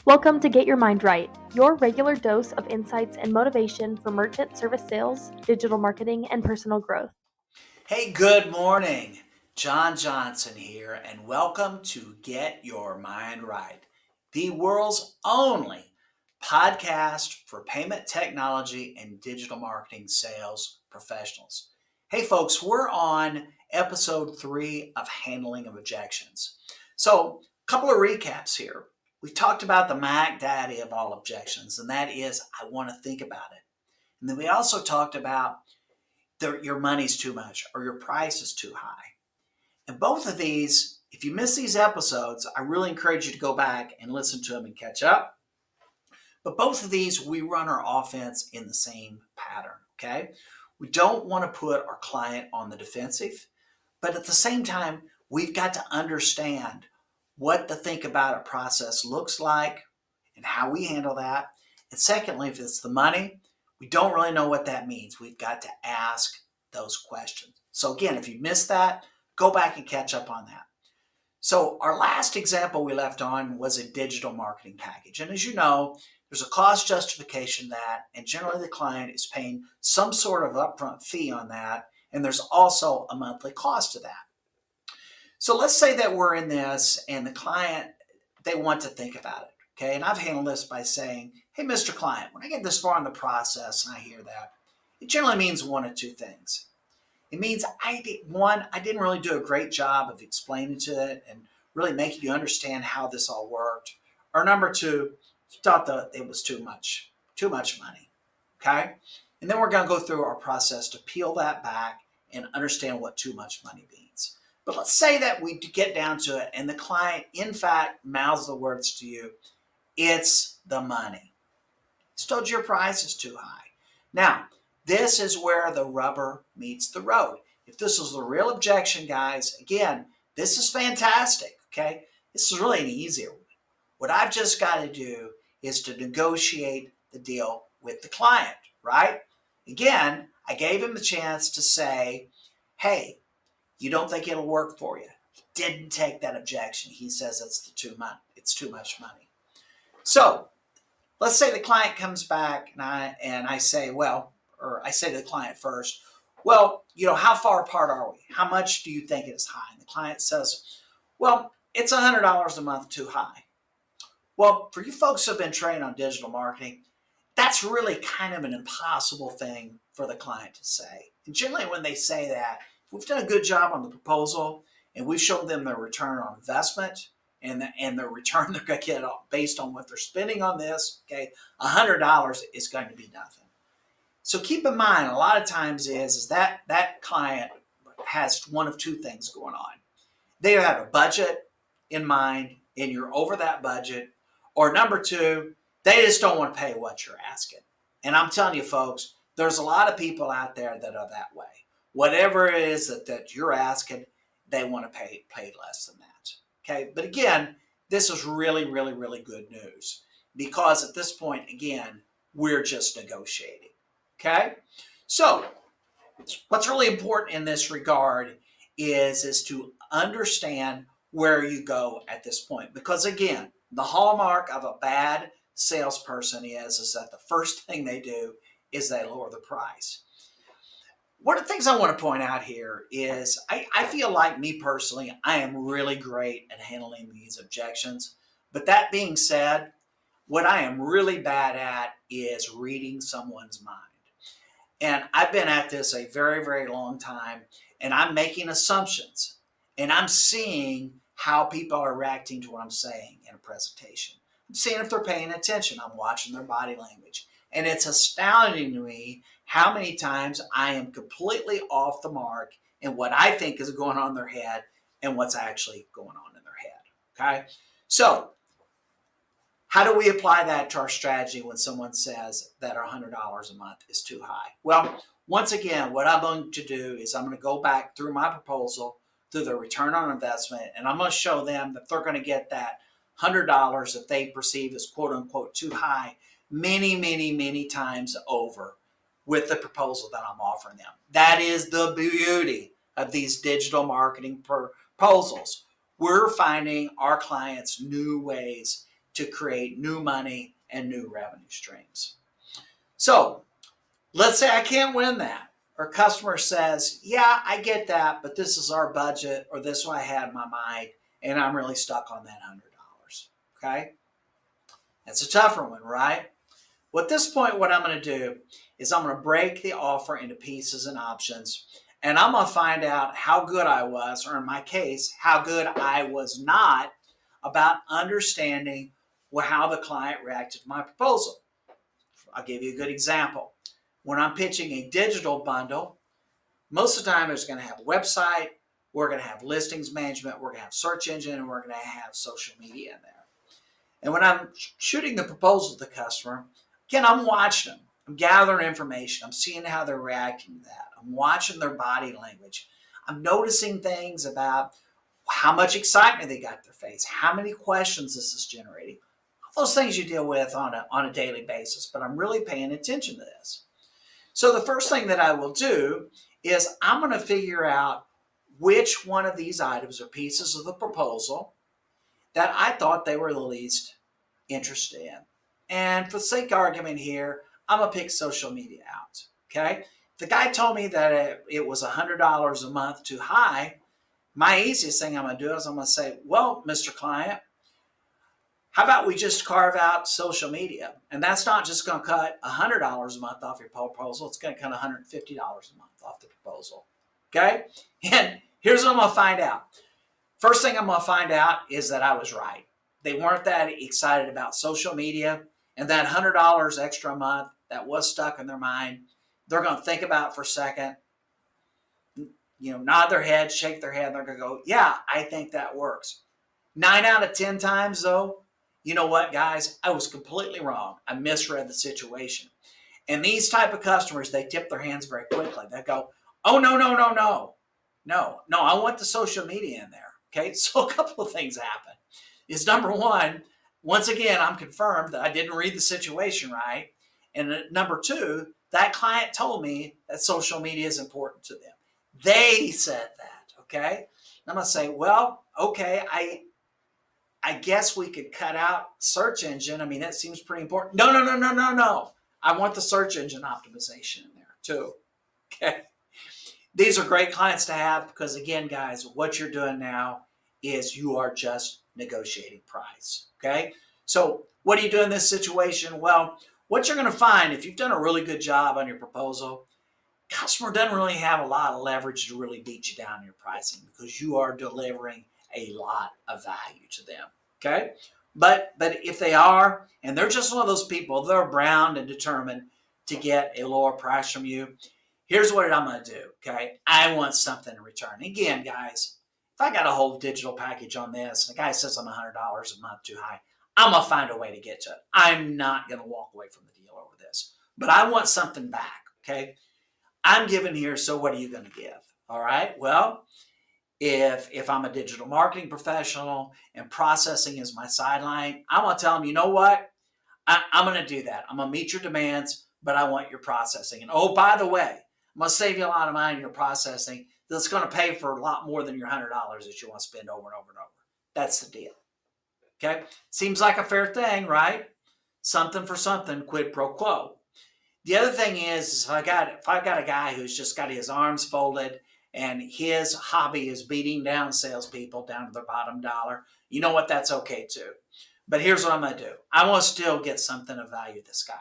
Welcome to Get Your Mind Right, your regular dose of insights and motivation for merchant service sales, digital marketing, and personal growth. Hey, good morning. John Johnson here, and welcome to Get Your Mind Right, the world's only podcast for payment technology and digital marketing sales professionals. Hey, folks, we're on episode 3 of Handling of Objections. So, a couple of recaps here. We've talked about the Mac Daddy of all objections, and that is, I want to think about it. And then we also talked about your money's too much or your price is too high. And both of these, if you miss these episodes, I really encourage you to go back and listen to them and catch up. But both of these, we run our offense in the same pattern, okay? We don't want to put our client on the defensive, but at the same time, we've got to understand what the think about it process looks like and how we handle that. And secondly, if it's the money, we don't really know what that means. We've got to ask those questions. So again, if you missed that, go back and catch up on that. So our last example we left on was a digital marketing package. And as you know, there's a cost justification that, and generally the client is paying some sort of upfront fee on that. And there's also a monthly cost to that. So let's say that we're in this and the client, they want to think about it. Okay, and I've handled this by saying, hey, Mr. Client, when I get this far in the process and I hear that, it generally means one of two things. It means I didn't really do a great job of explaining to it and really making you understand how this all worked. Or number two, you thought that it was too much money. Okay, and then we're going to go through our process to peel that back and understand what too much money means. But let's say that we get down to it and the client, in fact, mouths the words to you, it's the money. It's told you your price is too high. Now, this is where the rubber meets the road. If this is the real objection, guys, again, this is fantastic, okay? This is really an easier one. What I've just got to do is to negotiate the deal with the client, right? Again, I gave him the chance to say, hey, you don't think it'll work for you. He didn't take that objection. He says it's too much money. So let's say the client comes back and I say, I say to the client first, well, how far apart are we? How much do you think is high? And the client says, well, it's $100 a month too high. Well, for you folks who have been trained on digital marketing, that's really kind of an impossible thing for the client to say. And generally when they say that, if we've done a good job on the proposal and we've shown them their return on investment, and the return they're going to get based on what they're spending on this, okay, $100 is going to be nothing. So keep in mind, a lot of times is that client has one of two things going on. They have a budget in mind and you're over that budget, or number two, they just don't want to pay what you're asking. And I'm telling you, folks, there's a lot of people out there that are that way. Whatever it is that you're asking, they want to pay less than that. Okay, but again, this is really, really, really good news because at this point, again, we're just negotiating. Okay, so what's really important in this regard is to understand where you go at this point, because again, the hallmark of a bad salesperson is that the first thing they do is they lower the price. One of the things I want to point out here is I feel like, me personally, I am really great at handling these objections. But that being said, what I am really bad at is reading someone's mind. And I've been at this a very, very long time, and I'm making assumptions. And I'm seeing how people are reacting to what I'm saying in a presentation. I'm seeing if they're paying attention. I'm watching their body language. And it's astounding to me how many times I am completely off the mark in what I think is going on in their head and what's actually going on in their head. Okay? So, how do we apply that to our strategy when someone says that our $100 a month is too high? Well, once again, what I'm going to do is I'm going to go back through my proposal, through the return on investment, and I'm going to show them that they're going to get that $100 that they perceive as quote unquote too high many, many, many times over with the proposal that I'm offering them. That is the beauty of these digital marketing proposals. We're finding our clients new ways to create new money and new revenue streams. So let's say I can't win that. Or customer says, yeah, I get that, but this is our budget, or this is what I had in my mind, and I'm really stuck on that $100. Okay? That's a tougher one, right? Well, at this point, what I'm going to do is I'm going to break the offer into pieces and options, and I'm going to find out how good I was, or in my case, how good I was not about understanding how the client reacted to my proposal. I'll give you a good example. When I'm pitching a digital bundle, most of the time it's going to have a website, we're going to have listings management, we're going to have search engine, and we're going to have social media in there. And when I'm shooting the proposal to the customer, again, I'm watching them. I'm gathering information. I'm seeing how they're reacting to that. I'm watching their body language. I'm noticing things about how much excitement they got in their face, how many questions this is generating. All those things you deal with on a daily basis, but I'm really paying attention to this. So the first thing that I will do is I'm going to figure out which one of these items or pieces of the proposal that I thought they were the least interested in. And for the sake of argument here, I'm going to pick social media out. Okay? If the guy told me that it was $100 a month too high, my easiest thing I'm going to do is I'm going to say, well, Mr. Client, how about we just carve out social media? And that's not just going to cut $100 a month off your proposal. It's going to cut $150 a month off the proposal. Okay? And here's what I'm going to find out. First thing I'm going to find out is that I was right. They weren't that excited about social media, and that $100 extra a month that was stuck in their mind, they're going to think about it for a second, nod their head, shake their head, and they're going to go, yeah, I think that works. 9 out of 10 times, though, you know what, guys? I was completely wrong. I misread the situation. And these type of customers, they tip their hands very quickly. They go, oh, no, I want the social media in there. Okay, so a couple of things happen. Is number one, once again, I'm confirmed that I didn't read the situation right. And number two, that client told me that social media is important to them. They said that, okay? I'm going to say, well, okay, I guess we could cut out search engine. I mean, that seems pretty important. No. I want the search engine optimization in there too, okay? These are great clients to have because, again, guys, what you're doing now is you are just negotiating price, okay? So what do you do in this situation? Well, what you're going to find, if you've done a really good job on your proposal, customer doesn't really have a lot of leverage to really beat you down in your pricing because you are delivering a lot of value to them, okay? But if they are, and they're just one of those people, they're browned and determined to get a lower price from you, here's what I'm going to do, okay? I want something in return. Again, guys, if I got a whole digital package on this, and the guy says I'm $100 a month too high, I'm going to find a way to get to it. I'm not going to walk away from the deal over this. But I want something back, okay? I'm giving here, so what are you going to give? All right? Well, if I'm a digital marketing professional and processing is my sideline, I'm going to tell them, you know what? I'm going to do that. I'm going to meet your demands, but I want your processing. And oh, by the way, I'm going to save you a lot of money in your processing that's going to pay for a lot more than your $100 that you want to spend over and over and over. That's the deal. Okay? Seems like a fair thing, right? Something for something, quid pro quo. The other thing is if I got a guy who's just got his arms folded and his hobby is beating down salespeople down to their bottom dollar, you know what? That's okay too. But here's what I'm going to do. I want to still get something of value to this guy.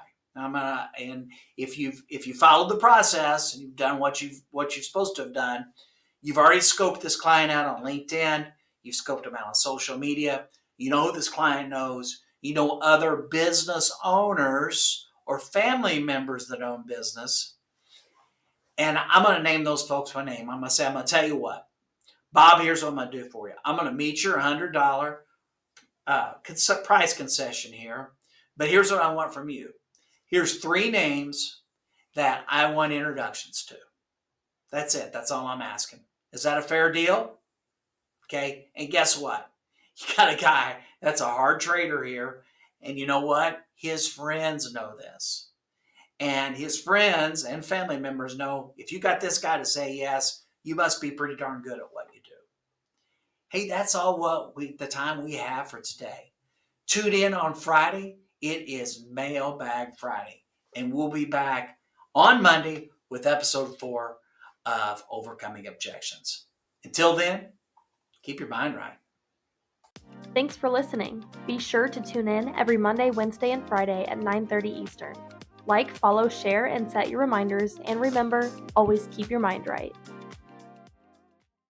And if you followed the process and you've done what you're supposed to have done, you've already scoped this client out on LinkedIn. You've scoped him out on social media. You know who this client knows. You know other business owners or family members that own business. And I'm going to name those folks by name. I'm going to tell you what, Bob, here's what I'm going to do for you. I'm going to meet your $100 price concession here. But here's what I want from you. Here's 3 names that I want introductions to. That's it. That's all I'm asking. Is that a fair deal? Okay. And guess what? You got a guy that's a hard trader here. And you know what? His friends know this. And his friends and family members know if you got this guy to say yes, you must be pretty darn good at what you do. Hey, that's all the time we have for today. Tune in on Friday. It is Mailbag Friday. And we'll be back on Monday with episode 4 of Overcoming Objections. Until then, keep your mind right. Thanks for listening. Be sure to tune in every Monday, Wednesday, and Friday at 9:30 Eastern. Like, follow, share, and set your reminders. And remember, always keep your mind right.